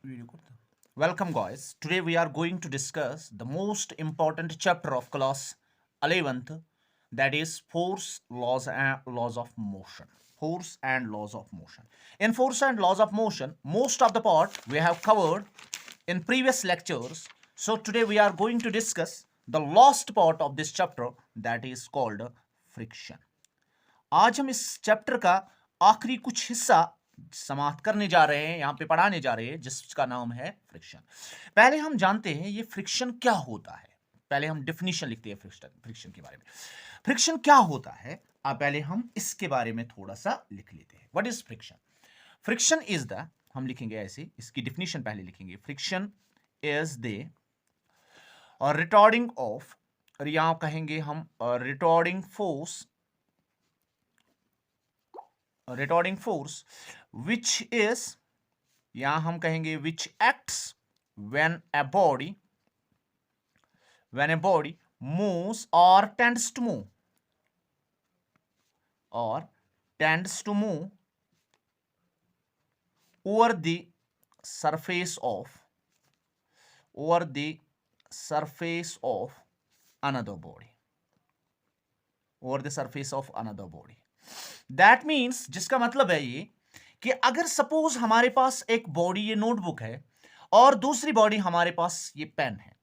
Very good. Welcome, guys. Today we are going to discuss the most important chapter of class 11th, that is force laws and laws of motion. Force and laws of motion. In force and laws of motion, most of the part we have covered in previous lectures. So today we are going to discuss the last part of this chapter, that is called friction. आज हम इस chapter का आखिरी कुछ हिस्सा समाप्त करने जा रहे हैं, यहां पे पढ़ाने जा रहे हैं, जिसका नाम है फ्रिक्शन। पहले हम जानते हैं ये फ्रिक्शन क्या होता है। पहले हम डेफिनेशन लिखते हैं फ्रिक्शन के बारे में। फ्रिक्शन क्या होता है, अब पहले हम इसके बारे में थोड़ा सा लिख लेते हैं। What is friction? Friction is the, हम लिखेंगे ऐसे, इसकी डेफिनेशन पहले लिखेंगे। Friction is the retarding of, या कहेंगे हम retarding force, retarding force which is, या हम कहेंगे which acts when a body moves or tends to move over the surface of another body. That means, जिसका मतलब है ये कि अगर सपोज हमारे पास एक बॉडी, ये नोटबुक है, और दूसरी बॉडी हमारे पास ये पेन है,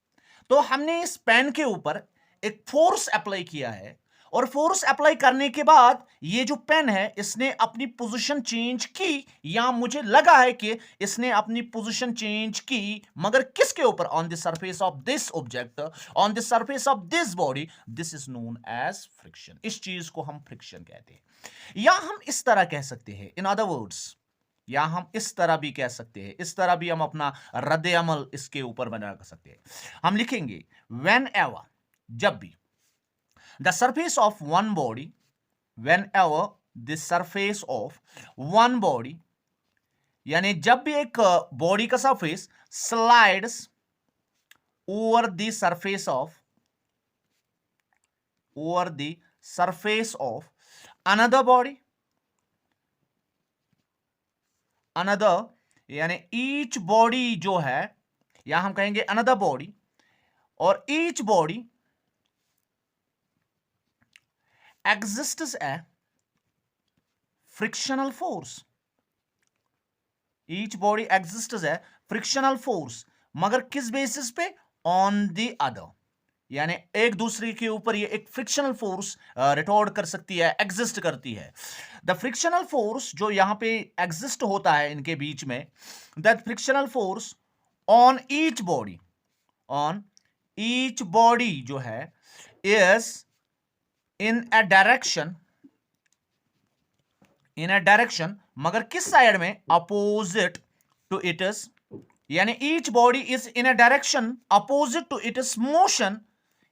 तो हमने इस पेन के ऊपर एक फोर्स अप्लाई किया है, और फोर्स अप्लाई करने के बाद ये जो पेन है इसने अपनी पोजीशन चेंज की, या मुझे लगा है कि इसने अपनी पोजीशन चेंज की, मगर किसके ऊपर? On the surface of this object, on the surface of this body. This is known as friction. इस चीज को हम फ्रिक्शन कहते हैं। या हम इस तरह कह सकते हैं, इन अदर वर्ड्स, या हम इस तरह भी कह सकते हैं, इस तरह भी हम अपना रद्द अमल इसके ऊपर बना सकते हैं। हम लिखेंगे वेन एवर, जब भी, the surface of one body, whenever the surface of one body, यानी जब भी एक बॉडी का surface slides over the surface of another body, यानी ईच बॉडी जो है, या हम कहेंगे another body, और each body exists a frictional force. Each body exists a frictional force, मगर किस बेसिस पे? On the other, यानी एक दूसरे के ऊपर ये एक फ्रिक्शनल फोर्स रिटॉर्ड कर सकती है, एग्जिस्ट करती है। द फ्रिक्शनल फोर्स जो यहां पे एग्जिस्ट होता है इनके बीच में, that frictional force on each body जो है इज in a direction, मगर किस साइड में? अपोजिट टू इट्स, यानी each body is in a direction opposite to its motion,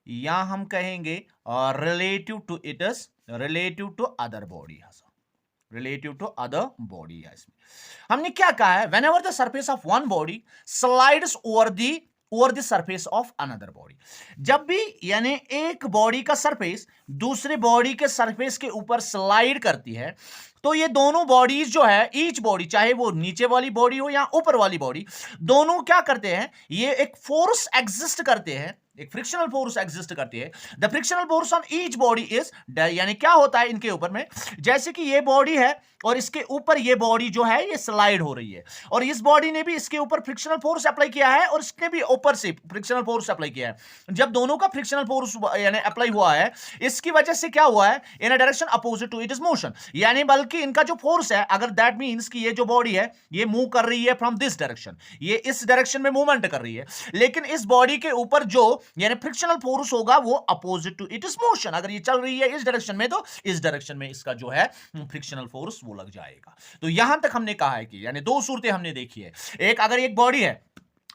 या हम कहेंगे रिलेटिव टू अदर बॉडी। इसमें हमने क्या कहा है? whenever the surface of one body slides over the surface of another body, जब भी यानी एक बॉडी का सरफेस दूसरे बॉडी के सरफेस के ऊपर स्लाइड करती है, तो ये दोनों बॉडीज जो है, ईच बॉडी, चाहे वो नीचे वाली बॉडी हो या ऊपर वाली बॉडी, दोनों क्या करते हैं? ये एक फोर्स एग्जिस्ट करते हैं, एक फ्रिक्शनल फोर्स एग्जिस्ट करती है। The frictional force on each body is, यानी क्या होता है इनके ऊपर में? जैसे कि ये बॉडी है और इसके ऊपर ये बॉडी जो है ये स्लाइड हो रही है, और इस बॉडी ने भी इसके ऊपर फ्रिक्शनल फोर्स अप्लाई किया है, और इसने भी ऊपर से फ्रिक्शनल फोर्स अप्लाई किया है। जब दोनों का फ्रिक्शनल फोर्स यानी अप्लाई हुआ है, इसकी वजह से क्या हुआ है? In a direction opposite to its motion, यानी बल्कि इनका जो फोर्स है, अगर दैट मींस कि ये जो बॉडी है ये मूव कर रही है फ्रॉम दिस डायरेक्शन, ये इस डायरेक्शन में मूवमेंट कर रही है, लेकिन इस बॉडी के ऊपर जो यानी फ्रिक्शनल फोर्स होगा वो अपोजिट टू इट्स मोशन। अगर ये चल रही है इस डायरेक्शन में, तो इस डायरेक्शन में इसका जो है फ्रिक्शनल फोर्स वो लग जाएगा। तो यहां तक हमने कहा है कि यानी दो सूरतें हमने देखी है। एक, अगर एक बॉडी है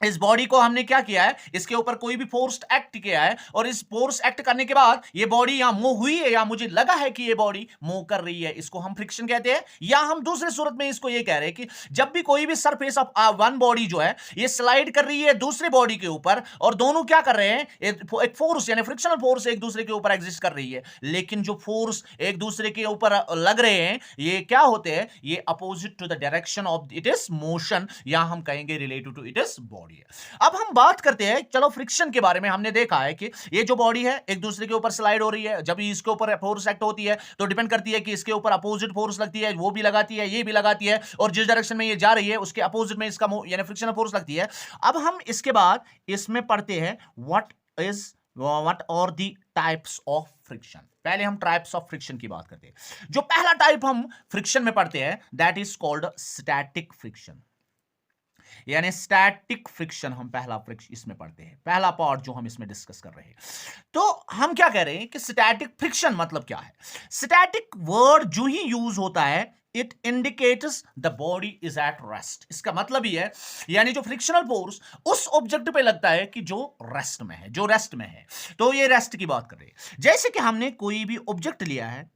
इस बॉडी को हमने क्या किया है, इसके ऊपर कोई भी फोर्स एक्ट किया है, और इस फोर्स एक्ट करने के बाद ये बॉडी यहां मूव हुई है, या मुझे लगा है कि ये बॉडी मूव कर रही है, इसको हम फ्रिक्शन कहते हैं। या हम दूसरे सूरत में इसको ये कह रहे हैं कि जब भी कोई भी सरफेस ऑफ वन बॉडी जो है ये स्लाइड कर रही है दूसरी बॉडी के ऊपर, और दोनों क्या कर रहे हैं, एक फोर्स यानी फ्रिक्शनल फोर्स एक दूसरे के ऊपर एग्जिस्ट कर रही है, लेकिन जो फोर्स एक दूसरे के ऊपर लग रहे हैं ये क्या होते हैं, ये opposite to the direction of it is motion, या हम कहेंगे related to it is body है। अब हम बात करते हैं, चलो फ्रिक्शन के बारे में। हमने देखा है कि ये जो बॉडी है एक दूसरे के ऊपर स्लाइड हो रही है, जब इसके ऊपर फोर्स एक्ट होती है तो डिपेंड करती है कि इसके ऊपर अपोजिट फोर्स लगती है, वो भी लगाती है, ये भी लगाती है, और जिस डायरेक्शन में ये जा रही है उसके अपोजिट में इसका यानी फ्रिक्शनल फोर्स लगती है। अब हम इसके बाद इसमें पढ़ते हैं what are the types of friction. पहले हम टाइप्स ऑफ फ्रिक्शन की बात करते हैं। जो पहला टाइप हम फ्रिक्शन में पढ़ते हैं that is called static friction, यानी स्टैटिक फ्रिक्शन हम पहला फ्रिक्शन इसमें पढ़ते हैं, पहला पार्ट जो हम इसमें डिस्कस कर रहे हैं। तो हम क्या कह रहे हैं कि स्टैटिक फ्रिक्शन मतलब क्या है। स्टैटिक वर्ड जो ही यूज होता है it indicates the body is at rest. इसका मतलब ही है यानी जो फ्रिक्शनल फोर्स उस ऑब्जेक्ट पे लगता है कि जो रेस्ट में है, जो रेस्ट में है। तो ये रेस्ट की बात कर रहे हैं। जैसे कि हमने कोई भी ऑब्जेक्ट लिया है,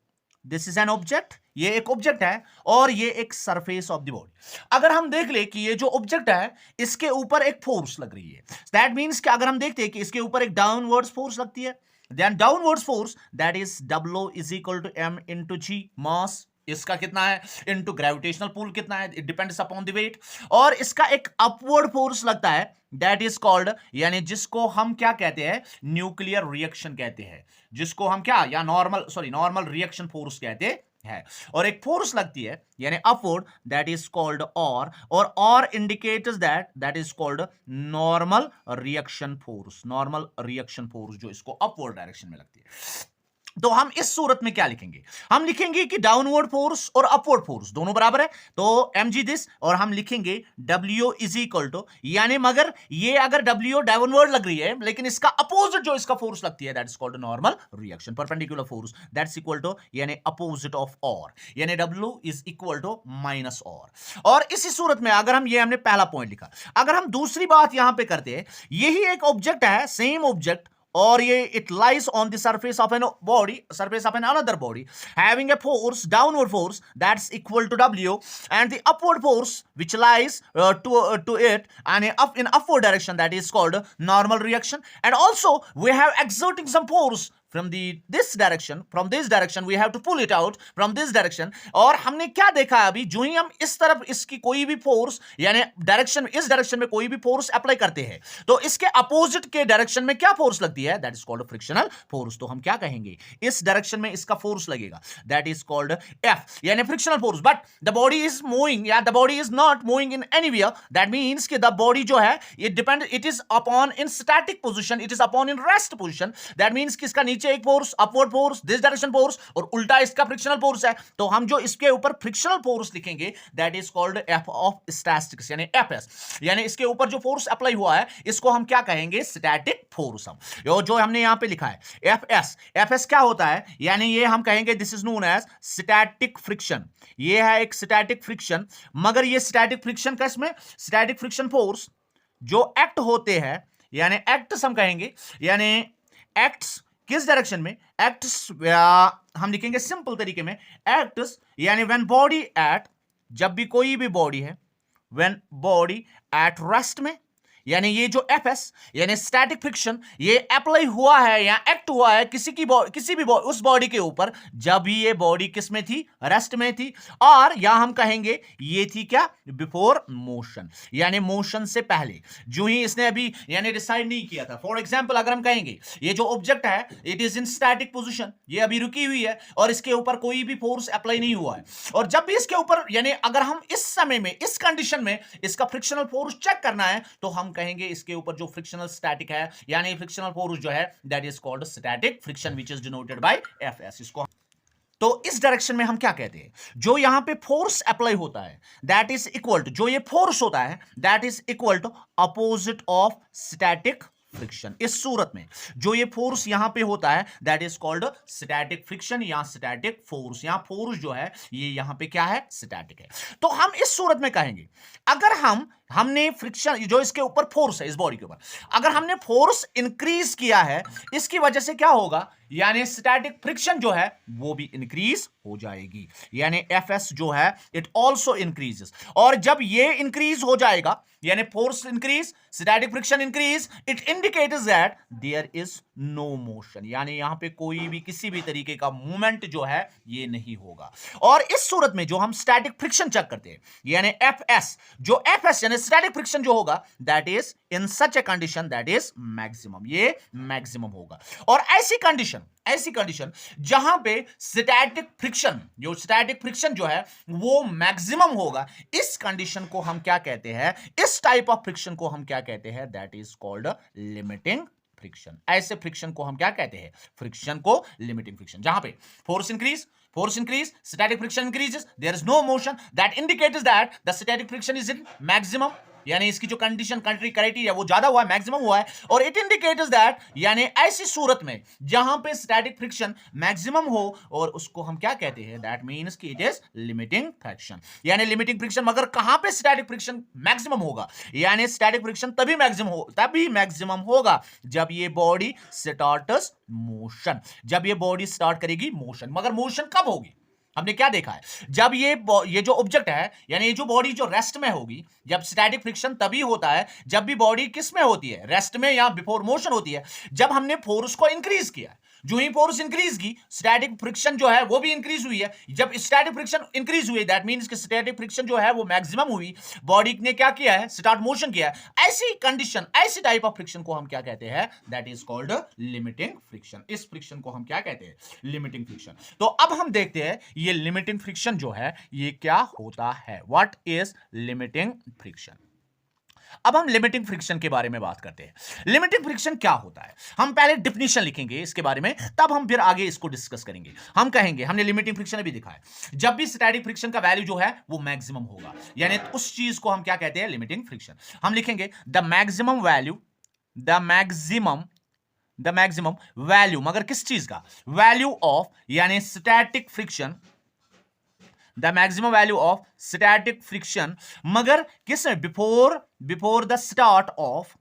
दिस इज एन ऑब्जेक्ट, ये एक ऑब्जेक्ट है और ये एक सरफेस ऑफ द बॉडी। अगर हम देख ले कि ये जो ऑब्जेक्ट है इसके ऊपर एक फोर्स लग रही है, दैट मींस कि अगर हम देखते हैं कि इसके ऊपर एक डाउनवर्ड्स फोर्स लगती है, then downwards force that is W is equal to m into g, mass इसका कितना है इनटू ग्रेविटेशनल पुल कितना है, it depends upon the weight. और इसका एक अपवर्ड फोर्स लगता है दैट इज कॉल्ड, यानी जिसको हम क्या कहते हैं, न्यूक्लियर रिएक्शन कहते हैं, जिसको हम क्या या नॉर्मल रिएक्शन फोर्स कहते है। और एक फोर्स लगती है यानी अपवर्ड दैट इज कॉल्ड और indicates that is called normal reaction force जो इसको अपवर्ड डायरेक्शन में लगती है। तो हम इस सूरत में क्या लिखेंगे, हम लिखेंगे कि डाउनवर्ड फोर्स और अपवर्ड फोर्स दोनों बराबर है, तो mg दिस, और हम लिखेंगे W इज इक्वल टू, यानी मगर ये अगर W डाउनवर्ड लग रही है लेकिन इसका अपोजिट जो इसका फोर्स लगती है that is called normal reaction perpendicular force, that's equal to यानी अपोजिट ऑफ और, यानी W is equal to minus R इसी सूरत में अगर हम हमने पहला पॉइंट लिखा, अगर हम दूसरी बात यहां पे करते हैं, यही एक ऑब्जेक्ट है, सेम ऑब्जेक्ट, और ये it lies on the surface of another body having a force, downward force that's equal to W, and the upward force which lies to it and in upward direction that is called normal reaction. And also we have exerting some force from this direction we have to pull it out from this direction। और हमने क्या देखा है अभी, जो ही हम इस तरफ इसकी कोई भी फोर्स यानी इस डायरेक्शन में कोई भी फोर्स अप्लाई करते हैं तो इसके अपोजिट के डायरेक्शन में क्या फोर्स लगती है, that is called frictional force. तो हम क्या कहेंगे, इस डायरेक्शन में इसका फोर्स लगेगा दैट इज कॉल्ड F, यानी frictional force. But the body is moving या the body is not moving in anywhere, that means कि द बॉडी जो है it is upon in static position, it is upon in rest position, that means कि इसका नीचे एक force upward force, this direction force, और उल्टा इसका फ्रिक्शनल फोर्स है। तो हम जो इसके ऊपर फ्रिक्शनल फोर्स लिखेंगे that is called F of statics, यानी FS, यानी इसके ऊपर जो फोर्स अप्लाई हुआ है इसको हम क्या कहेंगे, स्टैटिक फोर्स। हम जो हमने यहां पे लिखा है FS क्या होता है, यानी ये हम कहेंगे this is known as static friction. ये है एक स्टैटिक फ्रिक्शन, मगर ये स्टैटिक फ्रिक्शन का इसमें स्टैटिक फ्रिक्शन फोर्स जो एक्ट होते हैं, यानी एक्ट्स हम कहेंगे, यानी एक्ट्स किस डायरेक्शन में, एक्ट्स हम लिखेंगे सिंपल तरीके में, एक्ट्स यानी व्हेन बॉडी एट, जब भी कोई भी बॉडी है व्हेन बॉडी एट रेस्ट में, यानी ये जो FS यानी स्टैटिक फ्रिक्शन ये अप्लाई हुआ है या एक्ट हुआ है किसी भी उस बॉडी के ऊपर जब ये बॉडी किस में थी, रेस्ट में थी, और यहां हम कहेंगे ये थी क्या, बिफोर मोशन, यानी मोशन से पहले, जो ही इसने अभी यानी डिसाइड नहीं किया था। फॉर एग्जांपल अगर हम कहेंगे ये जो ऑब्जेक्ट है it is in static position, ये अभी रुकी हुई है और इसके ऊपर कोई भी फोर्स अप्लाई नहीं हुआ है, और जब भी इसके ऊपर यानी अगर हम इस समय में इस कंडीशन में इसका फ्रिक्शनल फोर्स चेक करना है तो हम कहेंगे इसके ऊपर जो फ्रिक्शनल स्टैटिक है यानी फ्रिक्शनल फोर्स जो है that is called static friction which is denoted by FS। इसको तो इस डायरेक्शन में हम क्या कहते हैं, जो यहां पे फोर्स अप्लाई होता है दैट इज इक्वल टू, जो ये फोर्स होता है that is equal to opposite of static friction. इस सूरत में जो ये फोर्स यहां पे होता है that is called static friction या स्टैटिक फोर्स। यहां फोर्स जो है ये यहां पे क्या है, स्टैटिक है। तो हम इस सूरत में कहेंगे अगर हमने फ्रिक्शन जो इसके ऊपर फोर्स है, इस बॉडी के ऊपर अगर हमने फोर्स इंक्रीज किया है, इसकी वजह से क्या होगा, यानी स्टैटिक फ्रिक्शन जो है वो भी इंक्रीज हो जाएगी, यानी एफएस जो है इट आल्सो इंक्रीजेस। और जब ये इंक्रीज हो जाएगा यानी force increase, static friction increase, it indicates that there is no motion, यानी यहां पे कोई भी किसी भी तरीके का मूवमेंट जो है ये नहीं होगा। और इस सूरत में जो हम स्टैटिक फ्रिक्शन चेक करते हैं यानी एफएस, जो एफएस यानी स्टैटिक फ्रिक्शन जो होगा that is in such a condition that is maximum, ये मैक्सिमम होगा। और ऐसी कंडीशन जहां पे स्टैटिक फ्रिक्शन जो है वो मैक्सिमम होगा, इस कंडीशन को हम क्या कहते हैं, इस टाइप ऑफ फ्रिक्शन को हम क्या कहते हैं, that is called limiting friction. ऐसे फ्रिक्शन को हम क्या कहते हैं, फ्रिक्शन को लिमिटिंग फ्रिक्शन। जहां पे force increase, static friction increases, there is no motion, that indicates that the static friction is in maximum, यानी इसकी जो कंडीशन कंट्री क्राइटेरिया वो ज्यादा हुआ है, मैक्सिमम हुआ है। और इट इंडिकेट्स दैट यानी ऐसी सूरत में जहां पे स्टैटिक फ्रिक्शन मैक्सिमम हो और उसको हम क्या कहते हैं, दैट मींस कि इट इज लिमिटिंग फ्रिक्शन, यानी लिमिटिंग फ्रिक्शन। मगर कहां पे स्टैटिक फ्रिक्शन मैक्सिमम होगा, यानी स्टैटिक फ्रिक्शन तभी मैक्सिमम होगा जब ये बॉडी स्टार्ट्स मोशन, जब ये बॉडी स्टार्ट करेगी मोशन। मगर मोशन कब होगी, हमने क्या देखा है, जब ये जो ऑब्जेक्ट है यानी ये जो बॉडी जो रेस्ट में होगी, जब स्टैटिक फ्रिक्शन तभी होता है जब भी बॉडी किस में होती है, रेस्ट में या बिफोर मोशन होती है। जब हमने फोर्स को इंक्रीज किया, जो ही फोर्स इंक्रीज की स्टैटिक फ्रिक्शन जो है वो भी इंक्रीज हुई है। जब स्टैटिक फ्रिक्शन इंक्रीज हुई दैट मींस कि स्टैटिक फ्रिक्शन जो है वो मैक्सिमम हुई, बॉडी ने क्या किया है, स्टार्ट मोशन किया है। ऐसी कंडीशन, ऐसी टाइप ऑफ फ्रिक्शन को हम क्या कहते हैं, that is called limiting friction. इस फ्रिक्शन को हम क्या कहते हैं, लिमिटिंग फ्रिक्शन। तो अब हम देखते हैं ये लिमिटिंग फ्रिक्शन जो है ये क्या होता है, व्हाट इज लिमिटिंग फ्रिक्शन। अब हम लिमिटिंग फ्रिक्शन के बारे में बात करते हैं। लिमिटिंग फ्रिक्शन क्या होता है, हम पहले डिफिनेशन लिखेंगे इसके बारे में, तब हम फिर आगे इसको डिस्कस करेंगे। हम कहेंगे, हमने लिमिटिंग फ्रिक्शन भी दिखा है, जब भी स्टैटिक फ्रिक्शन का वैल्यू जो है वो मैक्सिमम होगा, यानी उस चीज को हम क्या कहते हैं, लिमिटिंग फ्रिक्शन। हम लिखेंगे द मैक्सिमम वैल्यू, मगर किस चीज का, वैल्यू ऑफ यानी static friction, the maximum value of static friction, मगर किस में, before the start of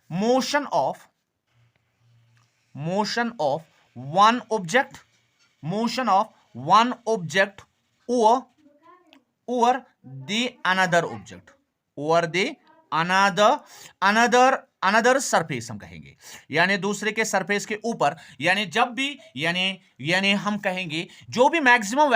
motion of one object over the another surface, हम कहेंगे यानी दूसरे के सरफेस के ऊपर, यानी जब भी यानी हम कहेंगे जो भी मैक्सिमम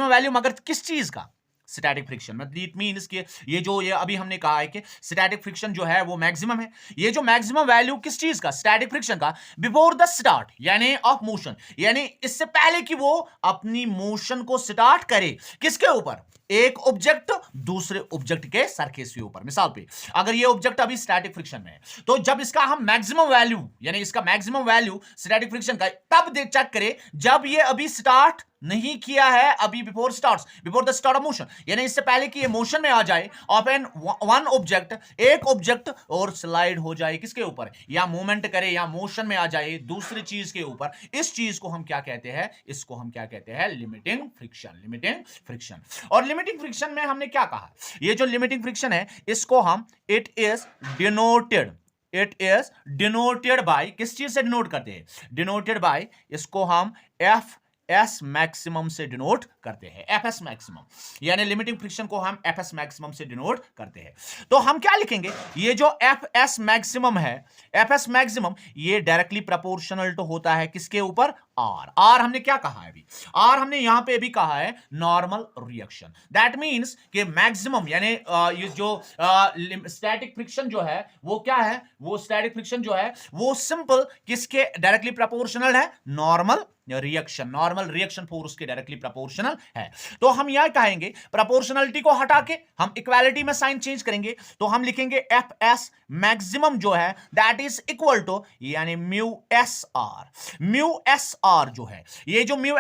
वैल्यू मगर किस चीज का, स्टैटिक फ्रिक्शन। मतलब इट मींस कि ये अभी हमने कहा है कि स्टैटिक फ्रिक्शन जो है वो मैक्सिमम है। ये जो मैक्सिमम वैल्यू किस चीज का, स्टैटिक फ्रिक्शन का, बिफोर द स्टार्ट यानी ऑफ मोशन, यानी इससे पहले कि वो अपनी मोशन को स्टार्ट करे, किसके ऊपर, एक ऑब्जेक्ट दूसरे ऑब्जेक्ट के सरफेस के ऊपर। मिसाल पे अगर ये ऑब्जेक्ट अभी स्टैटिक फ्रिक्शन में है, तो जब इसका हम मैक्सिमम वैल्यू यानी इसका मैक्सिमम वैल्यू स्टैटिक फ्रिक्शन का तब चेक करें जब ये अभी स्टार्ट नहीं किया है, अभी before the start of motion, यानी इससे पहले कि ये मोशन में आ जाए ऑफ एन वन ऑब्जेक्ट, एक ऑब्जेक्ट और स्लाइड हो जाए किसके ऊपर, या मूवमेंट करे या मोशन में आ जाए दूसरी चीज के ऊपर। इस चीज को हम क्या कहते हैं, इसको हम क्या कहते हैं, लिमिटिंग फ्रिक्शन। और लिमिटिंग फ्रिक्शन में हमने क्या कहा, ये जो लिमिटिंग फ्रिक्शन है इसको हम इट इज डिनोटेड बाय, किस चीज से डिनोट करते हैं, डिनोटेड बाय, इसको हम एफ एस मैक्सिमम से डिनोट करते हैं, एफएस मैक्सिमम, यानी लिमिटिंग फ्रिक्शन को हम एफएस मैक्सिमम से डिनोट करते हैं। तो हम क्या लिखेंगे, ये जो एफएस मैक्सिमम है, एफएस मैक्सिमम ये डायरेक्टली प्रोपोर्शनल टू होता है किसके ऊपर, आर हमने क्या कहा है अभी, आर हमने यहां पे भी कहा है नॉर्मल रिएक्शन। दैट मींस कि मैक्सिमम यानी ये जो स्टैटिक फ्रिक्शन जो है वो क्या है, वो स्टैटिक फ्रिक्शन जो है वो सिंपल किसके डायरेक्टली प्रोपोर्शनल है, नॉर्मल रिएक्शन फोर्स के डायरेक्टली प्रोपोर्शनल है। तो हम यह कहेंगे प्रोपोर्शनलिटी को हटा के हम इक्वालिटी में साइन चेंज करेंगे, तो हम लिखेंगे एफ एस मैक्सिमम जो है दैट इज इक्वल टू यानी म्यू एस आर जो है, ये जो म्यू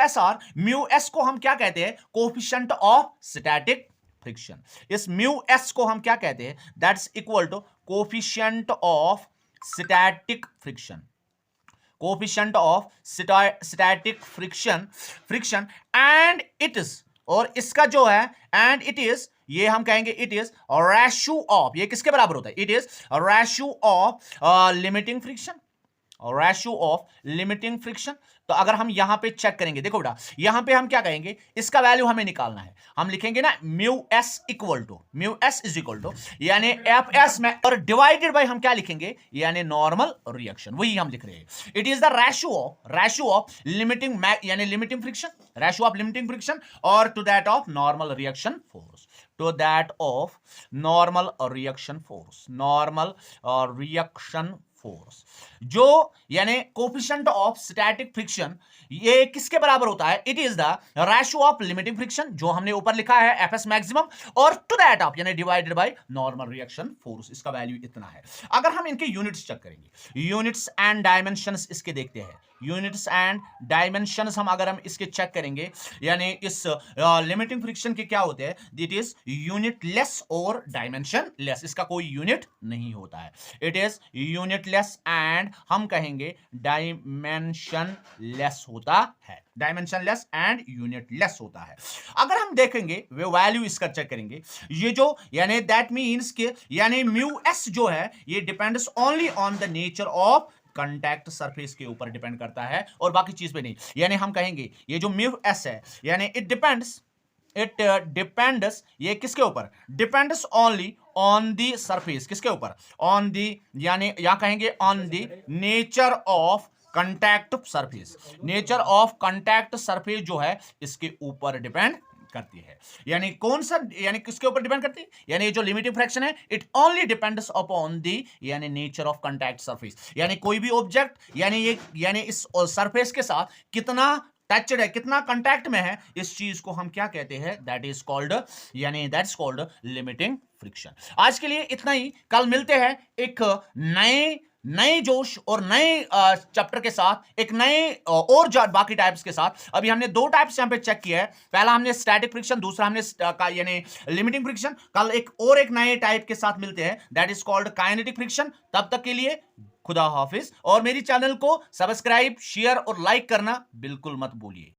एस को हम क्या कहते हैं, कोफिशिएंट ऑफ स्टैटिक फ्रिक्शन। इस म्यू एस को हम क्या कहते हैं? That's equal to coefficient of static friction, coefficient of static friction and it is, और इसका जो है एंड इट इज, ये हम कहेंगे इट इज रेशियो ऑफ, ये किसके बराबर होता है? It is ratio of limiting friction, ratio of limiting friction. तो अगर हम यहां पे चेक करेंगे, देखो बेटा यहां पे हम क्या कहेंगे, इसका वैल्यू हमें निकालना है, हम लिखेंगे ना mu S equal to, mu S is equal to यानी एफ एस में, और डिवाइडेड बाय हम क्या लिखेंगे, यानी नॉर्मल रिएक्शन, वही हम लिख रहे हैं। It is the ratio of limiting यानी limiting friction, ratio of limiting friction और to that of normal reaction force, to that of normal reaction force, normal reaction force, जो यानी कोफिशिएंट ऑफ स्टैटिक फ्रिक्शन, ये किसके बराबर होता है? It is the ratio of limiting friction, जो हमने ऊपर लिखा है एफ एस मैक्सिमम, और टू दैट ऑफ यानी divided by normal reaction force, इसका वैल्यू इतना है। अगर हम इनके यूनिट्स चेक करेंगे, यूनिट्स एंड डायमेंशंस इसके देखते हैं, यूनिट्स एंड डायमेंशंस हम अगर हम इसके चेक करेंगे, यानी इस लिमिटिंग फ्रिक्शन के क्या होते हैं? इट इज यूनिट लेस और डायमेंशन लेस, इसका कोई यूनिट नहीं होता है, it is unit less and हम कहेंगे डायमेंशन लेस होता है, dimension less and unit less होता है। अगर हम देखेंगे वे वैल्यू इसका चेक करेंगे, ये जो यानी दैट मींस के यानी म्यू एस जो है ये depends only on the nature of contact surface के ऊपर डिपेंड करता है और बाकी चीज पे नहीं। यानी हम कहेंगे ये जो म्यू एस है यानी इट डिपेंड्स ये किसके ऊपर? Depends only on the surface, किसके ऊपर? ऑन दी, यानी यहां कहेंगे on the nature of contact surface, nature of contact surface जो है इसके ऊपर डिपेंड करती है। यानी कौन सा, यानी किसके ऊपर डिपेंड करती है? यानी ये जो लिमिटिंग फ्रैक्शन है it only depends upon the यानी नेचर ऑफ कांटेक्ट सरफेस, यानी कोई भी ऑब्जेक्ट यानी ये यानी इस सरफेस के साथ कितना टचड है, कितना कांटेक्ट में है, इस चीज को हम क्या कहते हैं? दैट इज कॉल्ड यानी दैट्स कॉल्ड लिमिटिंग फ्रिक्शन। आज के लिए इतना ही, कल मिलते हैं एक नए जोश और नए चैप्टर के साथ, एक नए और बाकी टाइप्स के साथ। अभी हमने दो टाइप्स यहां पे चेक किया है, पहला हमने स्टैटिक फ्रिक्शन, दूसरा हमने यानी लिमिटिंग फ्रिक्शन। कल एक नए टाइप के साथ मिलते हैं, that is called kinetic friction. तब तक के लिए खुदा हाफिज, और मेरी चैनल को सब्सक्राइब, शेयर और लाइक करना बिल्कुल मत भूलिए।